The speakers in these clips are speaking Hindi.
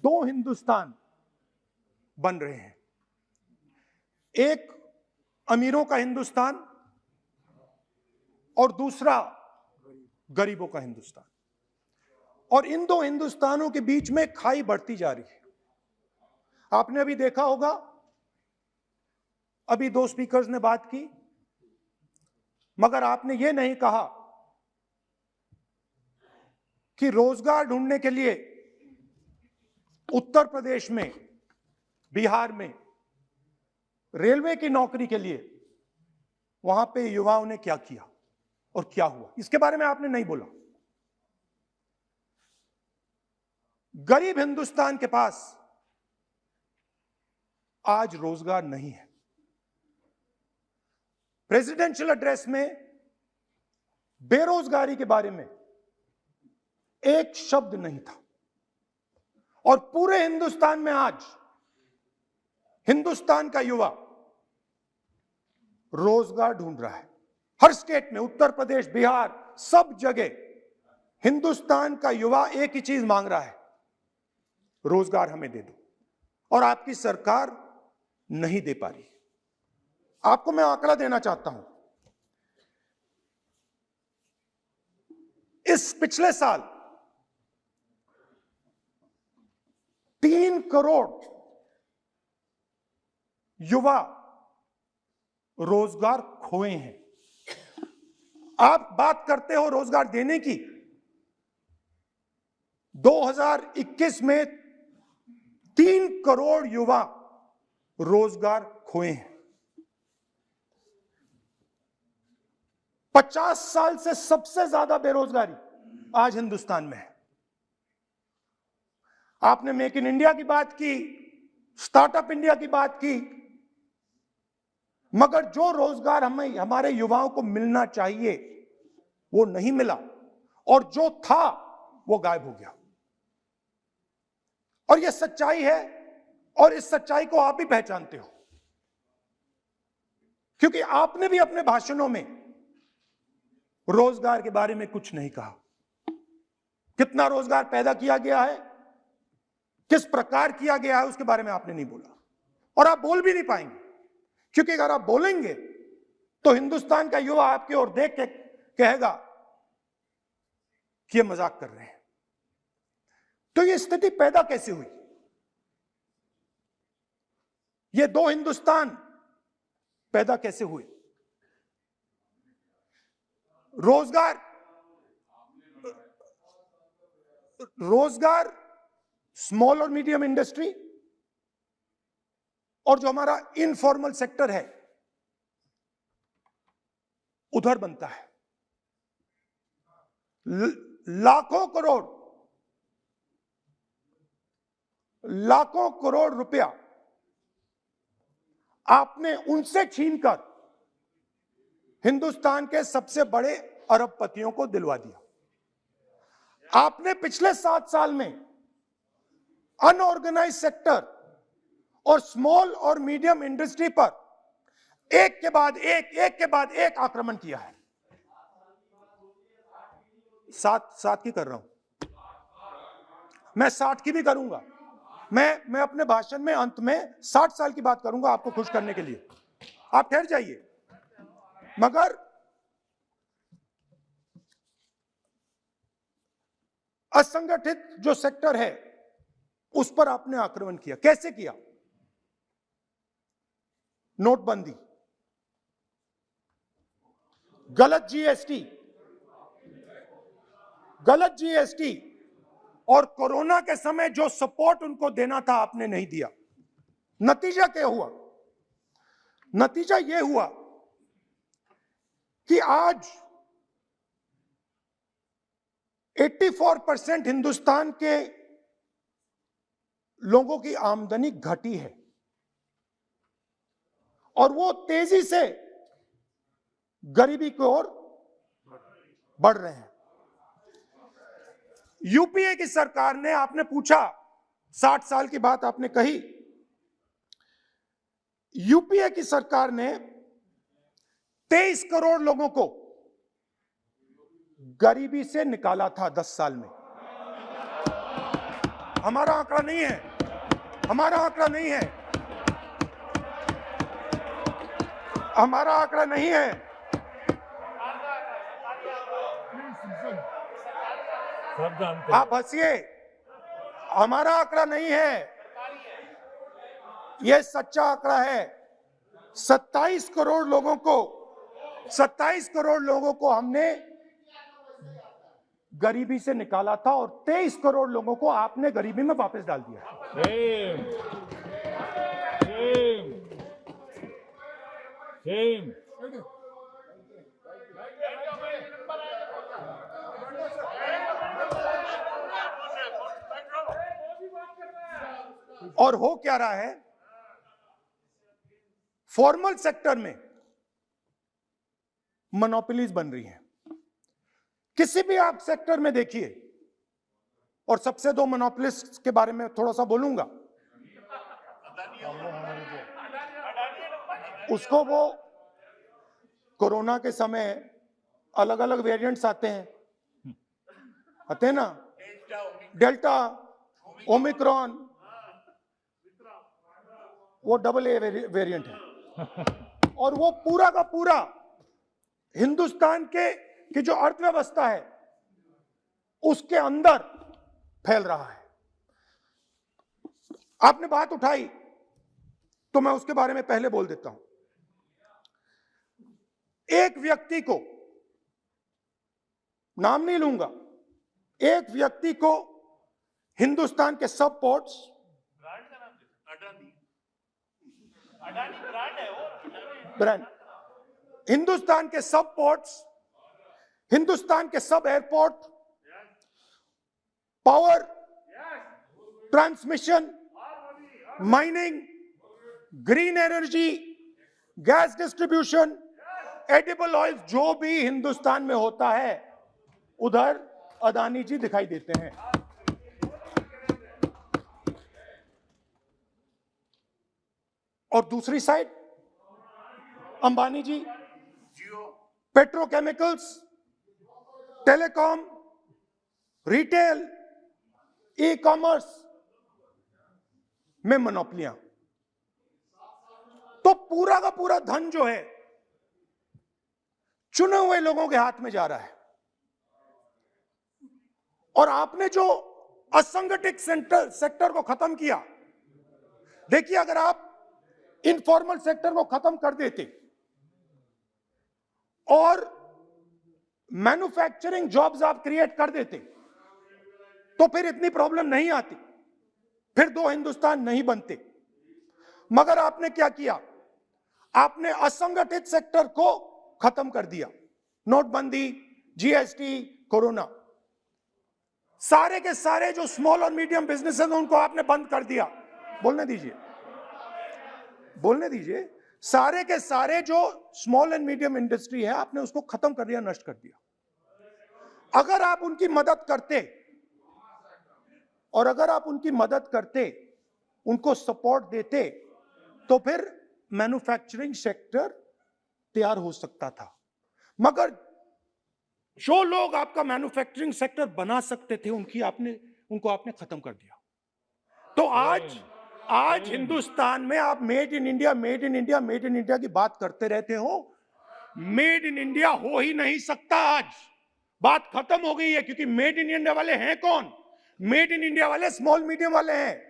दो हिंदुस्तान बन रहे हैं, एक अमीरों का हिंदुस्तान और दूसरा गरीबों का हिंदुस्तान। और इन दो हिंदुस्तानों के बीच में खाई बढ़ती जा रही है। आपने अभी देखा होगा, अभी दो स्पीकर्स ने बात की, मगर आपने यह नहीं कहा कि रोजगार ढूंढने के लिए उत्तर प्रदेश में, बिहार में रेलवे की नौकरी के लिए वहां पे युवाओं ने क्या किया और क्या हुआ, इसके बारे में आपने नहीं बोला। गरीब हिंदुस्तान के पास आज रोजगार नहीं है। प्रेसिडेंशियल एड्रेस में बेरोजगारी के बारे में एक शब्द नहीं था, और पूरे हिंदुस्तान में आज हिंदुस्तान का युवा रोजगार ढूंढ रहा है। हर स्टेट में, उत्तर प्रदेश, बिहार, सब जगह हिंदुस्तान का युवा एक ही चीज मांग रहा है, रोजगार हमें दे दो। और आपकी सरकार नहीं दे पा रही। आपको मैं आंकड़ा देना चाहता हूं। इस पिछले साल 3 करोड़ युवा रोजगार खोए हैं। आप बात करते हो रोजगार देने की। 2021 में 3 करोड़ युवा रोजगार खोए हैं। 50 साल से सबसे ज्यादा बेरोजगारी आज हिंदुस्तान में है। आपने मेक इन इंडिया की बात की, स्टार्टअप इंडिया की बात की, मगर जो रोजगार हमें, हमारे युवाओं को मिलना चाहिए वो नहीं मिला, और जो था वो गायब हो गया। और ये सच्चाई है, और इस सच्चाई को आप भी पहचानते हो, क्योंकि आपने भी अपने भाषणों में रोजगार के बारे में कुछ नहीं कहा। कितना रोजगार पैदा किया गया है, किस प्रकार किया गया है, उसके बारे में आपने नहीं बोला, और आप बोल भी नहीं पाएंगे, क्योंकि अगर आप बोलेंगे तो हिंदुस्तान का युवा आपकी ओर देख के कहेगा कि ये मजाक कर रहे हैं। तो ये स्थिति पैदा कैसे हुई? ये दो हिंदुस्तान पैदा कैसे हुए? रोजगार स्मॉल और मीडियम इंडस्ट्री और जो हमारा इनफॉर्मल सेक्टर है उधर बनता है। लाखों करोड़ रुपया आपने उनसे छीनकर हिंदुस्तान के सबसे बड़े अरबपतियों को दिलवा दिया। आपने पिछले 7 साल में अनऑर्गेनाइज सेक्टर और स्मॉल और मीडियम इंडस्ट्री पर एक के बाद एक आक्रमण किया है। 7 की कर रहा हूं मैं, 60 की भी करूंगा मैं अपने भाषण में अंत में 60 साल की बात करूंगा आपको खुश करने के लिए। आप ठहर जाइए। मगर असंगठित जो सेक्टर है उस पर आपने आक्रमण किया। कैसे किया? नोटबंदी, गलत जीएसटी और कोरोना के समय जो सपोर्ट उनको देना था आपने नहीं दिया। नतीजा क्या हुआ? नतीजा यह हुआ कि आज 84% हिंदुस्तान के लोगों की आमदनी घटी है, और वो तेजी से गरीबी की ओर बढ़ रहे हैं। यूपीए की सरकार ने, आपने पूछा 60 साल की बात आपने कही, यूपीए की सरकार ने 23 करोड़ लोगों को गरीबी से निकाला था 10 साल में। हमारा आंकड़ा नहीं है, हमारा आंकड़ा नहीं है, हमारा आंकड़ा नहीं है। आप हंसिए, हमारा आंकड़ा नहीं है, यह सच्चा आंकड़ा है। 27 करोड़ लोगों को हमने गरीबी से निकाला था और 23 करोड़ लोगों को आपने गरीबी में वापस डाल दिया। और हो क्या रहा है, फॉर्मल सेक्टर में मोनोपोलीज बन रही हैं। किसी भी आप सेक्टर में देखिए, और सबसे दो मोनोपोलिस्ट के बारे में थोड़ा सा बोलूंगा। उसको वो कोरोना के समय अलग अलग वेरिएंट्स आते हैं ना, डेल्टा, ओमिक्रॉन, वो AA वेरिएंट है, और वो पूरा का पूरा हिंदुस्तान की जो अर्थव्यवस्था है उसके अंदर फैल रहा है। आपने बात उठाई तो मैं उसके बारे में पहले बोल देता हूं। एक व्यक्ति को, नाम नहीं लूंगा, एक व्यक्ति को हिंदुस्तान के सब पोर्ट्स, ब्रांड, हिंदुस्तान के सब पोर्ट्स, हिंदुस्तान के सब airport, power, transmission, mining, green energy, gas distribution, edible oil, जो भी हिंदुस्तान में होता है उधर अदानी जी दिखाई देते हैं। और दूसरी side Ambani ji petrochemicals, telecom, retail, e commerce में मोनोपोलियां। तो पूरा का पूरा धन जो है चुने हुए लोगों के हाथ में जा रहा है। और आपने जो असंगठित सेक्टर को खत्म किया, देखिए अगर आप इनफॉर्मल सेक्टर को खत्म कर देते और मैन्युफैक्चरिंग जॉब्स आप क्रिएट कर देते तो फिर इतनी प्रॉब्लम नहीं आती, फिर दो हिंदुस्तान नहीं बनते। मगर आपने क्या किया, आपने असंगठित सेक्टर को खत्म कर दिया। नोटबंदी, GST, कोरोना, सारे के सारे जो स्मॉल और मीडियम बिजनेस हैं उनको आपने बंद कर दिया। बोलने दीजिए, बोलने दीजिए। सारे के सारे जो स्मॉल एंड मीडियम इंडस्ट्री है आपने उसको खत्म कर दिया, नष्ट कर दिया। अगर आप उनकी मदद करते, और अगर आप उनकी मदद करते, उनको सपोर्ट देते, तो फिर मैन्युफैक्चरिंग सेक्टर तैयार हो सकता था। मगर जो लोग आपका मैन्युफैक्चरिंग सेक्टर बना सकते थे उनको आपने खत्म कर दिया। तो आज हिंदुस्तान में आप made in India, made in India, made in India की बात करते रहते हो। मेड इन इंडिया हो ही नहीं सकता। आज बात खत्म हो गई है, क्योंकि मेड इन इंडिया वाले हैं कौन? मेड इन इंडिया वाले स्मॉल मीडियम वाले हैं,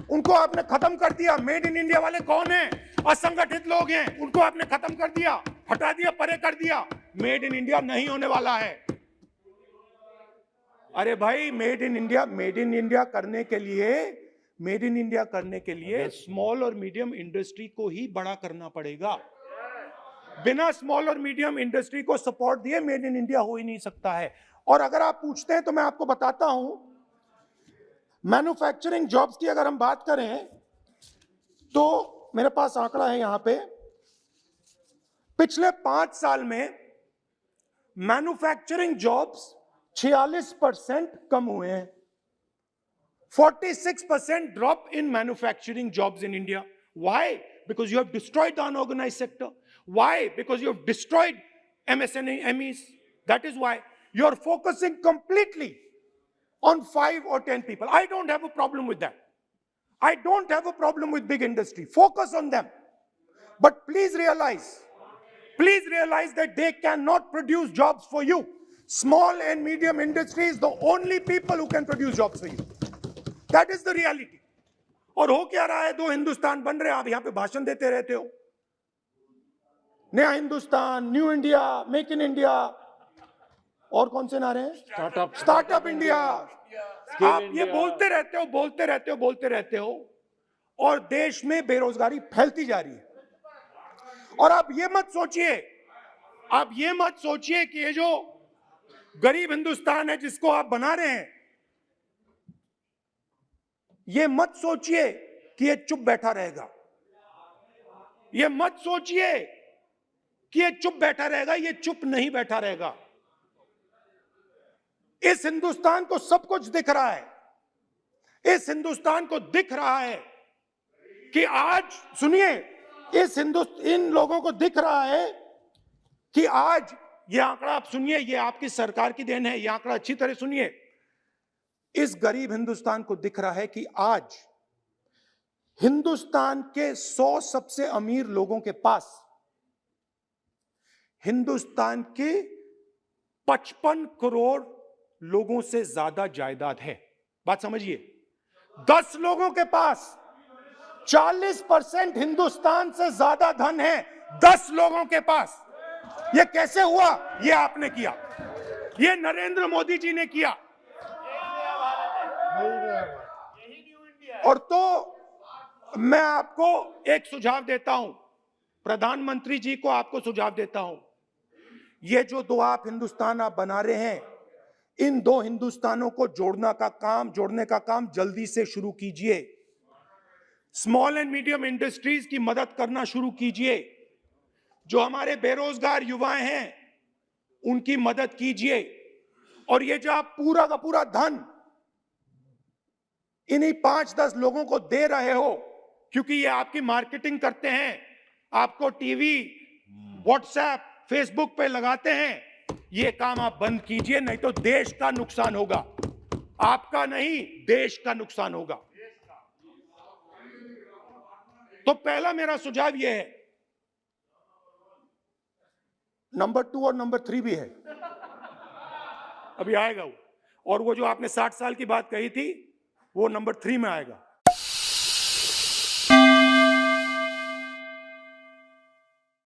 उनको आपने खत्म कर दिया। मेड इन इंडिया वाले कौन हैं? असंगठित लोग हैं, उनको आपने खत्म कर दिया, हटा दिया, परे कर दिया। मेड इन इंडिया नहीं होने वाला है। अरे भाई, मेड इन इंडिया करने के लिए, मेड इन इंडिया करने के लिए स्मॉल और मीडियम इंडस्ट्री को ही बड़ा करना पड़ेगा। बिना स्मॉल और मीडियम इंडस्ट्री को सपोर्ट दिए मेड इन इंडिया हो ही नहीं सकता है। और अगर आप पूछते हैं तो मैं आपको बताता हूं, मैन्युफैक्चरिंग जॉब्स की अगर हम बात करें तो मेरे पास आंकड़ा है यहां पे, पिछले 5 साल में मैन्युफैक्चरिंग जॉब्स 46% कम हुए हैं। 46% drop in manufacturing jobs in India. Why? Because you have destroyed the unorganized sector. Why? Because you have destroyed MSMEs. That is why you are focusing completely on 5 or 10 people. I don't have a problem with that. I don't have a problem with big industry. Focus on them. But please realize that they cannot produce jobs for you. Small and medium industry is the only people who can produce jobs for you. That is the reality. और हो क्या रहा है, 2 हिंदुस्तान बन रहे हैं, आप यहां पे भाषण देते रहते हो, नया Hindustan, new India, make in India, और कौन से नारे हैं, स्टार्टअप इंडिया। आप ये बोलते रहते हो और देश में बेरोजगारी फैलती जा रही है। और आप ये मत सोचिए कि ये जो गरीब हिंदुस्तान है जिसको आप बना रहे हैं, ये मत सोचिए कि ये चुप बैठा रहेगा। ये मत सोचिए कि ये चुप बैठा रहेगा, ये चुप नहीं बैठा रहेगा। इस हिंदुस्तान को सब कुछ दिख रहा है। इस हिंदुस्तान को दिख रहा है कि आज, सुनिए, इन लोगों को दिख रहा है कि आज, ये आंकड़ा आप सुनिए, ये आपकी सरकार की देन है, ये आंकड़ा अच्छी तरह सुनिए। इस गरीब हिंदुस्तान को दिख रहा है कि आज हिंदुस्तान के 100 सबसे अमीर लोगों के पास हिंदुस्तान के 55 करोड़ लोगों से ज्यादा जायदाद है। बात समझिए, 10 लोगों के पास 40% हिंदुस्तान से ज्यादा धन है, 10 लोगों के पास। यह कैसे हुआ? यह आपने किया, यह नरेंद्र मोदी जी ने किया। और तो मैं आपको एक सुझाव देता हूं, प्रधानमंत्री जी को आपको सुझाव देता हूं, ये जो 2 आप हिंदुस्तान आप बना रहे हैं, इन 2 हिंदुस्तानों को जोड़ने का काम जल्दी से शुरू कीजिए। स्मॉल एंड मीडियम इंडस्ट्रीज की मदद करना शुरू कीजिए। जो हमारे बेरोजगार युवाएं हैं उनकी मदद कीजिए। और ये जो आप पूरा का पूरा धन इन्हीं 5-10 लोगों को दे रहे हो, क्योंकि ये आपकी मार्केटिंग करते हैं, आपको टीवी, व्हाट्सएप, फेसबुक पे लगाते हैं, ये काम आप बंद कीजिए, नहीं तो देश का नुकसान होगा। आपका नहीं, देश का नुकसान होगा। तो पहला मेरा सुझाव यह है। नंबर 2 और नंबर 3 भी है, अभी आएगा वो। और वो जो आपने 60 साल की बात कही थी, वो नंबर 3 में आएगा।